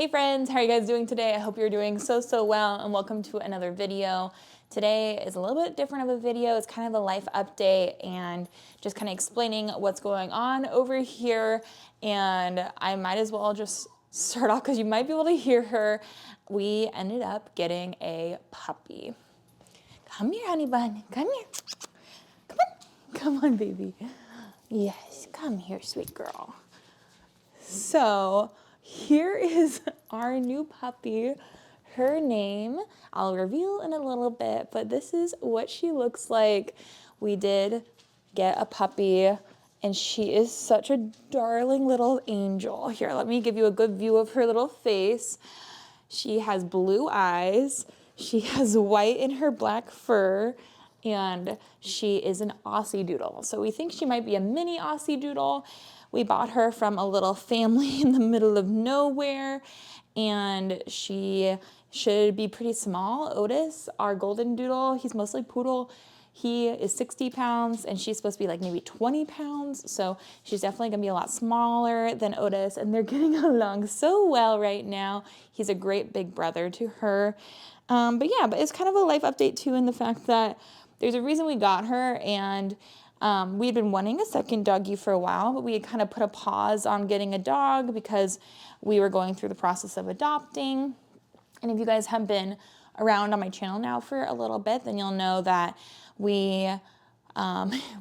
Hey friends, how are you guys doing today? I hope you're doing so well, and welcome to another video. Today is a little bit different of a video. It's kind of a life update and just kind of explaining what's going on over here. And I might as well just start off because you might be able to hear her. We ended up getting a puppy. Come here, honey bun. Come here. Come on. Come on, baby. Yes, come here, sweet girl. So here is our new puppy. Her name, I'll reveal in a little bit, but this is what she looks like. We did get a puppy, and she is such a darling little angel. Here, let me give you a good view of her little face. She has blue eyes. She has white in her black fur, and she is an Aussie Doodle. So we think she might be a mini Aussie Doodle. We bought her from a little family in the middle of nowhere, and she should be pretty small. Otis, our golden doodle, he's mostly poodle. He is 60 pounds, and she's supposed to be like maybe 20 pounds. So she's definitely gonna be a lot smaller than Otis, and they're getting along so well right now. He's a great big brother to her. But it's kind of a life update too, in the fact that there's a reason we got her, and we had been wanting a second doggy for a while, but we had kind of put a pause on getting a dog because we were going through the process of adopting. And if you guys have been around on my channel now for a little bit, then you'll know that we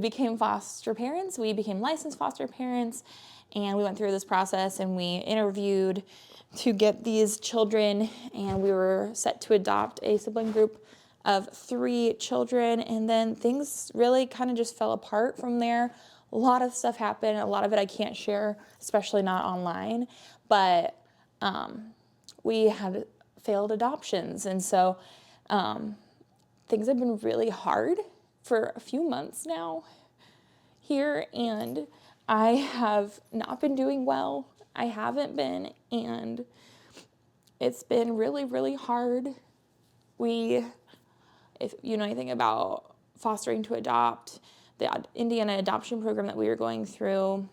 became foster parents. We became licensed foster parents, and we went through this process, and we interviewed to get these children, and we were set to adopt a sibling group of 3 children, and then things really kind of just fell apart from there. A lot of stuff happened. A lot of it I can't share, especially not online, but we had failed adoptions, and so things have been really hard for a few months now here, and I have not been doing well. I haven't been, and it's been really hard. If you know anything about fostering to adopt, the Indiana adoption program that we were going through,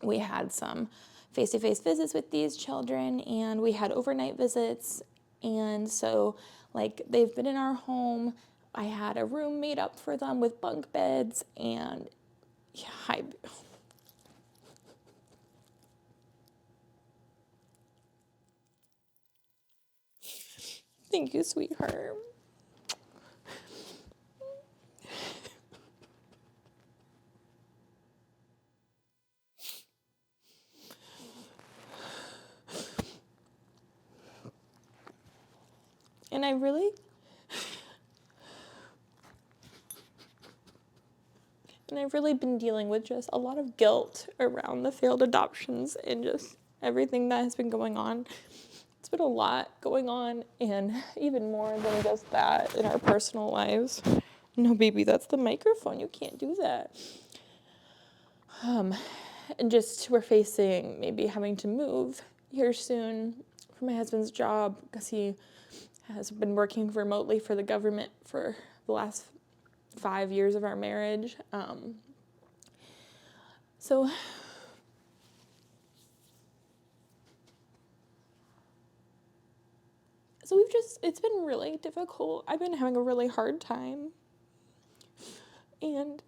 we had some face-to-face visits with these children, and we had overnight visits. And so, like, they've been in our home. I had a room made up for them with bunk beds, and yeah, thank you, sweetheart. And I've really been dealing with just a lot of guilt around the failed adoptions and just everything that has been going on. It's been a lot going on, and even more than just that in our personal lives. No, baby, that's the microphone. You can't do that. And just we're facing maybe having to move here soon for my husband's job because he has been working remotely for the government for the last 5 years of our marriage. So it's been really difficult. I've been having a really hard time. And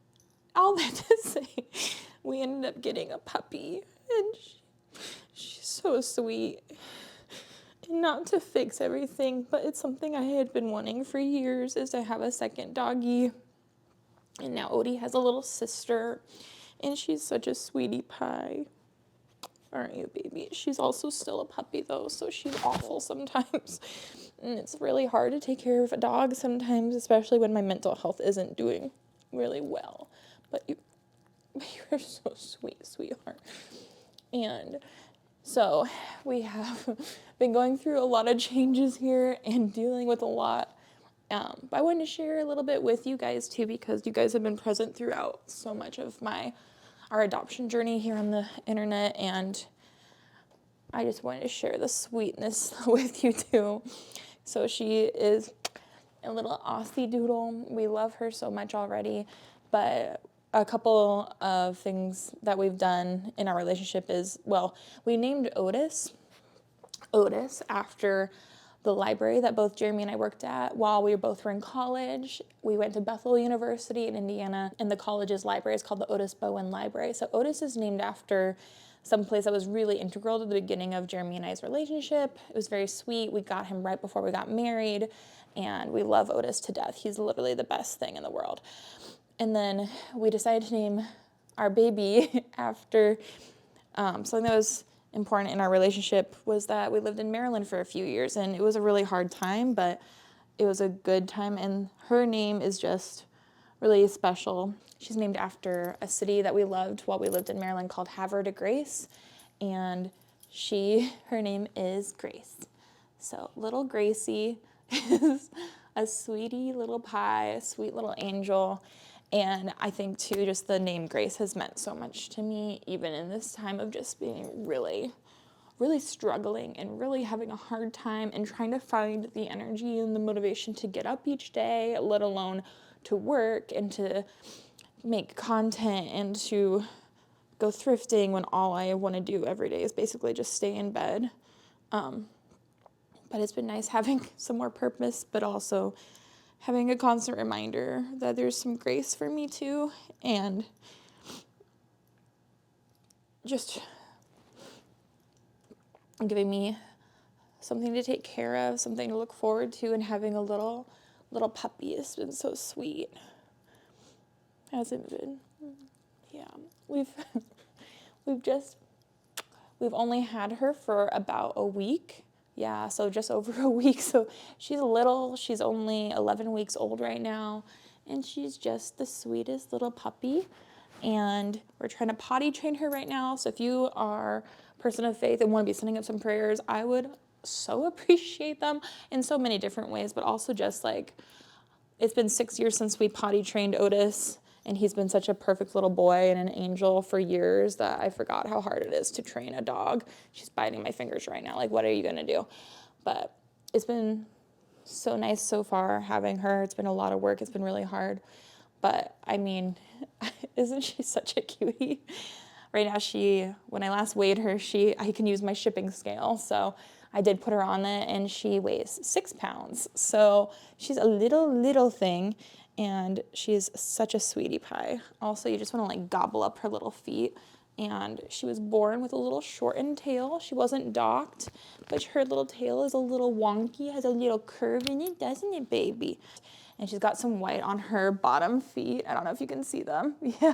all that to say, we ended up getting a puppy, and she's so sweet. And not to fix everything, but it's something I had been wanting for years, is to have a second doggy. And now Odie has a little sister, and she's such a sweetie pie. Aren't you, baby? She's also still a puppy, though, so she's awful sometimes. And it's really hard to take care of a dog sometimes, especially when my mental health isn't doing really well. But you're so sweet, sweetheart. And so we have been going through a lot of changes here and dealing with a lot. But I wanted to share a little bit with you guys too, because you guys have been present throughout so much of our adoption journey here on the internet, and I just wanted to share the sweetness with you too. So she is a little Aussie Doodle. We love her so much already, but a couple of things that we've done in our relationship is, well, we named Otis Otis after the library that both Jeremy and I worked at while we both were in college. We went to Bethel University in Indiana, and the college's library is called the Otis Bowen Library. So Otis is named after some place that was really integral to the beginning of Jeremy and I's relationship. It was very sweet. We got him right before we got married, and we love Otis to death. He's literally the best thing in the world. And then we decided to name our baby after something that was important in our relationship was that we lived in Maryland for a few years, and it was a really hard time, but it was a good time, and her name is just really special. She's named after a city that we loved while we lived in Maryland called Havre de Grace, and her name is Grace. So little Gracie is a sweetie little pie, a sweet little angel. And I think, too, just the name Grace has meant so much to me, even in this time of just being really, really struggling and really having a hard time and trying to find the energy and the motivation to get up each day, let alone to work and to make content and to go thrifting when all I want to do every day is basically just stay in bed. But it's been nice having some more purpose, but also having a constant reminder that there's some grace for me too, and just giving me something to take care of, something to look forward to, and having a little puppy has been so sweet. Hasn't been? Yeah. We've only had her for about a week. Yeah, so just over a week. So she's little. She's only 11 weeks old right now, and she's just the sweetest little puppy. And we're trying to potty train her right now. So if you are a person of faith and want to be sending up some prayers, I would so appreciate them in so many different ways, but also just like, it's been 6 years since we potty trained Otis, and he's been such a perfect little boy and an angel for years that I forgot how hard it is to train a dog. She's biting my fingers right now. Like, what are you going to do? But it's been so nice so far having her. It's been a lot of work. It's been really hard. But, I mean, isn't she such a cutie? Right now, when I last weighed her, I can use my shipping scale. So I did put her on it, and she weighs 6 pounds. So she's a little thing. And she's such a sweetie pie. Also, you just want to like gobble up her little feet. And she was born with a little shortened tail. She wasn't docked, but her little tail is a little wonky, has a little curve in it, doesn't it, baby? And she's got some white on her bottom feet. I don't know if you can see them. Yeah.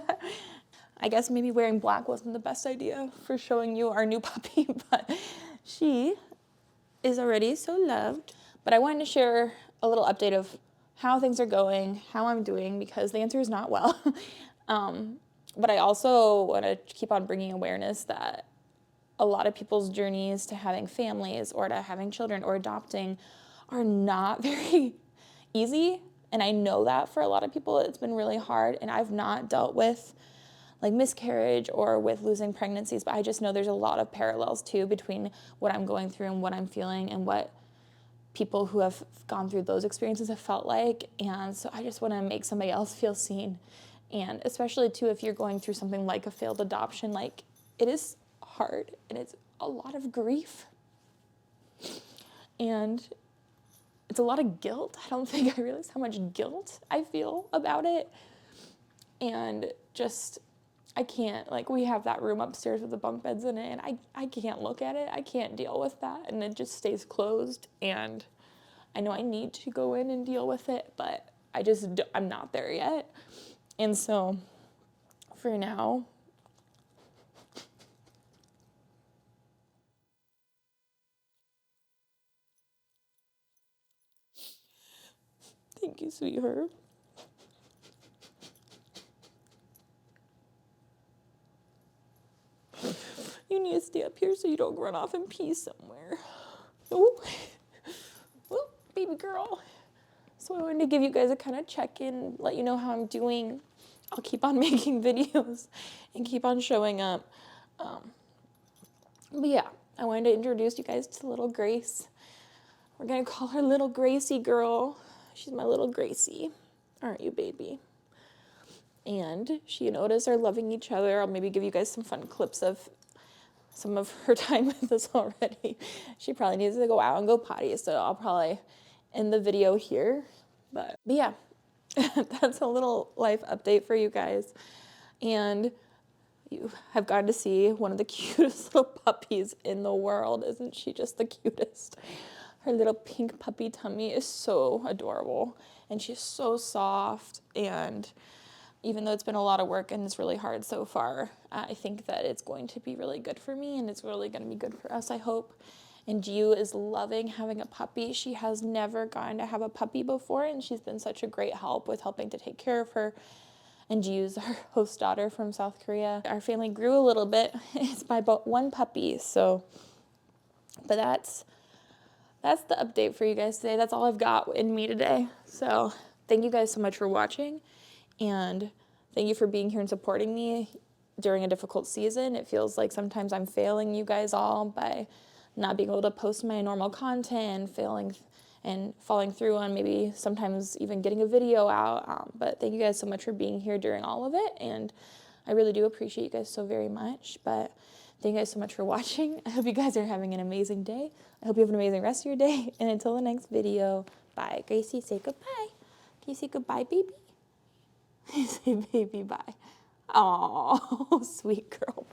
I guess maybe wearing black wasn't the best idea for showing you our new puppy, but she is already so loved. But I wanted to share a little update of how things are going, how I'm doing, because the answer is not well. But I also want to keep on bringing awareness that a lot of people's journeys to having families or to having children or adopting are not very easy. And I know that for a lot of people, it's been really hard. And I've not dealt with like miscarriage or with losing pregnancies, but I just know there's a lot of parallels too between what I'm going through and what I'm feeling and what people who have gone through those experiences have felt like. And so I just want to make somebody else feel seen. And especially too, if you're going through something like a failed adoption, like it is hard and it's a lot of grief and it's a lot of guilt. I don't think I realized how much guilt I feel about it. And just, I can't, like we have that room upstairs with the bunk beds in it, and I can't look at it. I can't deal with that, and it just stays closed. And I know I need to go in and deal with it, but I'm not there yet. And so for now, thank you, sweetheart. You need to stay up here so you don't run off and pee somewhere. Oh, baby girl. So I wanted to give you guys a kind of check-in, let you know how I'm doing. I'll keep on making videos and keep on showing up. But yeah, I wanted to introduce you guys to little Grace. We're going to call her little Gracie girl. She's my little Gracie. Aren't you, baby? And she and Otis are loving each other. I'll maybe give you guys some fun clips of some of her time with us already. She probably needs to go out and go potty, so I'll probably end the video here. But yeah, that's a little life update for you guys. And you have gotten to see one of the cutest little puppies in the world. Isn't she just the cutest? Her little pink puppy tummy is so adorable, and she's so soft. And even though it's been a lot of work and it's really hard so far, I think that it's going to be really good for me, and it's really going to be good for us, I hope. And Jiu is loving having a puppy. She has never gotten to have a puppy before, and she's been such a great help with helping to take care of her. And Jiu's our host daughter from South Korea. Our family grew a little bit. It's by about one puppy, so, but that's the update for you guys today. That's all I've got in me today. So thank you guys so much for watching, and thank you for being here and supporting me during a difficult season. It feels like sometimes I'm failing you guys all by not being able to post my normal content, failing and falling through on maybe sometimes even getting a video out. But thank you guys so much for being here during all of it, and I really do appreciate you guys so very much. But thank you guys so much for watching. I hope you guys are having an amazing day. I hope you have an amazing rest of your day, and until the next video, bye. Gracie, say goodbye. Can you say goodbye, baby? Say baby bye. Oh, sweet girl.